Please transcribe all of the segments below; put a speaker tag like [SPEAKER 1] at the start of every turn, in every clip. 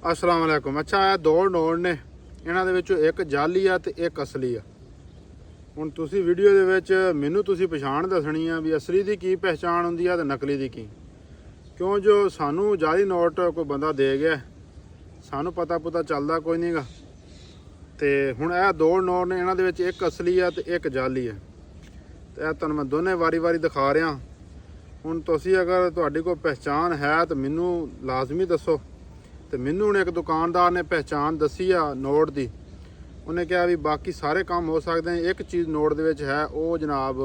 [SPEAKER 1] अस्सलाम वालेकुम। अच्छा ਇਹ ਦੋ ਨੋਟ ਨੇ, ਇਹਨਾਂ ਦੇ ਵਿੱਚੋਂ ਇੱਕ ਜਾਲੀ ਆ ਤੇ ਇੱਕ ਅਸਲੀ ਆ। ਹੁਣ ਤੁਸੀਂ ਵੀਡੀਓ ਦੇ ਵਿੱਚ ਮੈਨੂੰ ਤੁਸੀਂ ਪਛਾਣ ਦੱਸਣੀ ਆ ਵੀ ਅਸਲੀ ਦੀ ਕੀ ਪਹਿਚਾਣ ਹੁੰਦੀ ਆ ਤੇ ਨਕਲੀ ਦੀ ਕੀ। ਕਿਉਂ ਜੋ ਸਾਨੂੰ ਜਾਲੀ ਨੋਟ ਕੋਈ ਬੰਦਾ ਦੇ ਗਿਆ, ਸਾਨੂੰ ਪਤਾ ਚੱਲਦਾ ਕੋਈ ਨਹੀਂਗਾ। ਤੇ ਹੁਣ ਇਹ ਦੋ ਨੋਟ ਨੇ, ਇਹਨਾਂ ਦੇ ਵਿੱਚ ਇੱਕ ਅਸਲੀ ਆ ਤੇ ਇੱਕ ਜਾਲੀ ਆ। ਤੇ ਇਹ ਤੁਹਾਨੂੰ ਮੈਂ ਦੋਨੇ ਵਾਰੀ ਦਿਖਾ ਰਿਹਾ। ਹੁਣ ਤੁਸੀਂ ਅਗਰ ਤੁਹਾਡੀ ਕੋਈ ਪਹਿਚਾਣ ਹੈ ਤਾਂ ਮੈਨੂੰ ਲਾਜ਼ਮੀ ਦੱਸੋ। ਤੇ ਮੈਨੂੰ ਹੁਣ ਇੱਕ ਦੁਕਾਨਦਾਰ ਨੇ ਪਹਿਚਾਣ ਦੱਸੀ ਆ ਨੋਟ ਦੀ। ਉਹਨੇ ਕਿਹਾ ਵੀ ਬਾਕੀ ਸਾਰੇ ਕੰਮ ਹੋ ਸਕਦੇ ਨੇ, ਇੱਕ ਚੀਜ਼ ਨੋਟ ਦੇ ਵਿੱਚ ਹੈ, ਉਹ ਜਨਾਬ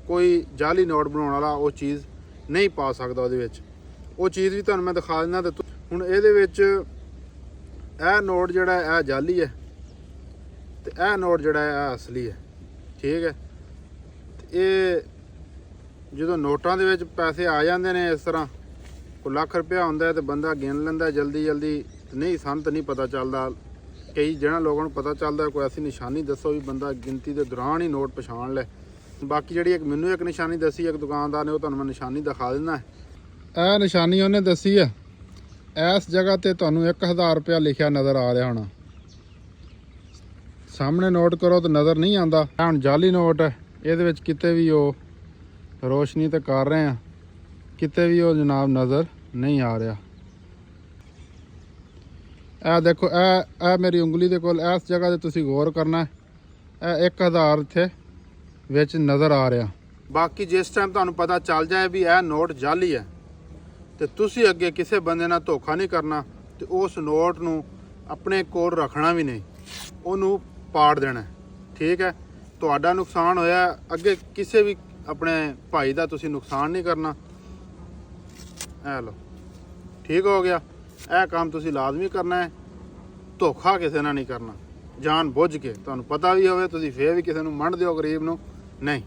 [SPEAKER 1] ਕੋਈ ਜਾਲੀ ਨੋਟ ਬਣਾਉਣ ਵਾਲਾ ਉਹ ਚੀਜ਼ ਨਹੀਂ ਪਾ ਸਕਦਾ ਉਹਦੇ ਵਿੱਚ। ਉਹ ਚੀਜ਼ ਵੀ ਤੁਹਾਨੂੰ ਮੈਂ ਦਿਖਾ ਦਿੰਦਾ। ਤੇ ਹੁਣ ਇਹਦੇ ਵਿੱਚ ਇਹ ਨੋਟ ਜਿਹੜਾ ਇਹ ਜਾਲੀ ਹੈ ਤੇ ਇਹ ਨੋਟ ਜਿਹੜਾ ਇਹ ਅਸਲੀ ਹੈ, ਠੀਕ ਹੈ। ਤੇ ਇਹ ਜਦੋਂ ਨੋਟਾਂ ਦੇ ਵਿੱਚ ਪੈਸੇ ਆ ਜਾਂਦੇ ਨੇ ਇਸ ਤਰ੍ਹਾਂ, ਕੋਈ ਲੱਖ ਰੁਪਇਆ ਹੁੰਦਾ ਤੇ ਬੰਦਾ ਗਿਣ ਲੈਂਦਾ ਜਲਦੀ। ਨਹੀਂ, ਸਾਨੂੰ ਤਾਂ ਨਹੀਂ ਪਤਾ ਚੱਲਦਾ। ਕਈ ਜਿਹਨਾਂ ਲੋਕਾਂ ਨੂੰ ਪਤਾ ਚੱਲਦਾ, ਕੋਈ ਐਸੀ ਨਿਸ਼ਾਨੀ ਦੱਸੋ ਵੀ ਬੰਦਾ ਗਿਣਤੀ ਦੇ ਦੌਰਾਨ ਹੀ ਨੋਟ ਪਛਾਣ ਲੈ। ਬਾਕੀ ਜਿਹੜੀ ਮੈਨੂੰ ਇੱਕ ਨਿਸ਼ਾਨੀ ਦੱਸੀ ਇੱਕ ਦੁਕਾਨਦਾਰ ਨੇ, ਉਹ ਤੁਹਾਨੂੰ ਮੈਂ ਨਿਸ਼ਾਨੀ ਦਿਖਾ ਦਿੰਦਾ। ਇਹ ਨਿਸ਼ਾਨੀ ਉਹਨੇ ਦੱਸੀ ਹੈ, ਇਸ ਜਗ੍ਹਾ ਤੇ ਤੁਹਾਨੂੰ 1000 ਰੁਪਇਆ ਲਿਖਿਆ ਨਜ਼ਰ ਆ ਰਿਹਾ ਹੋਣਾ। ਸਾਹਮਣੇ ਨੋਟ ਕਰੋ ਤਾਂ ਨਜ਼ਰ ਨਹੀਂ ਆਉਂਦਾ। ਇਹ ਹੁਣ ਜਾਲੀ ਨੋਟ ਹੈ, ਇਹਦੇ ਵਿੱਚ ਕਿਤੇ ਵੀ ਉਹ ਰੋਸ਼ਨੀ ਤੇ ਕਰ ਰਹੇ ਆ, ਕਿਤੇ ਵੀ ਉਹ ਜਨਾਬ ਨਜ਼ਰ ਨਹੀਂ ਆ ਰਿਹਾ। ਇਹ ਦੇਖੋ, ਇਹ ਮੇਰੀ ਉਂਗਲੀ ਦੇ ਕੋਲ ਇਸ ਜਗ੍ਹਾ ਤੇ ਤੁਸੀਂ ਗੌਰ ਕਰਨਾ। ਇਹ 1000 ਇੱਥੇ ਵਿੱਚ ਨਜ਼ਰ ਆ ਰਿਹਾ। ਬਾਕੀ ਜਿਸ ਟਾਈਮ ਤੁਹਾਨੂੰ ਪਤਾ ਚੱਲ ਜਾਏ ਵੀ ਇਹ ਨੋਟ ਜਾਲੀ ਹੈ ਤੇ ਤੁਸੀਂ ਅੱਗੇ ਕਿਸੇ ਬੰਦੇ ਨਾਲ ਧੋਖਾ ਨਹੀਂ ਕਰਨਾ ਤੇ ਉਸ ਨੋਟ ਨੂੰ ਆਪਣੇ ਕੋਲ ਰੱਖਣਾ ਵੀ ਨਹੀਂ, ਉਹਨੂੰ ਪਾੜ ਦੇਣਾ, ਠੀਕ ਹੈ। ਤੁਹਾਡਾ ਨੁਕਸਾਨ ਹੋਇਆ, ਅੱਗੇ ਕਿਸੇ ਵੀ ਆਪਣੇ ਭਾਈ ਦਾ ਤੁਸੀਂ ਨੁਕਸਾਨ ਨਹੀਂ ਕਰਨਾ। ਇਹ ਲਓ, ਠੀਕ ਹੋ ਗਿਆ। ਇਹ ਕੰਮ ਤੁਸੀਂ ਲਾਜ਼ਮੀ ਕਰਨਾ ਹੈ, ਧੋਖਾ ਕਿਸੇ ਨਾਲ ਨਹੀਂ ਕਰਨਾ, ਜਾਣ ਬੁੱਝ ਕੇ। ਤੁਹਾਨੂੰ ਪਤਾ ਵੀ ਹੋਵੇ ਤੁਸੀਂ ਫੇਰ ਵੀ ਕਿਸੇ ਨੂੰ ਮੰਡ ਦਿਓ ਗਰੀਬ ਨੂੰ, ਨਹੀਂ।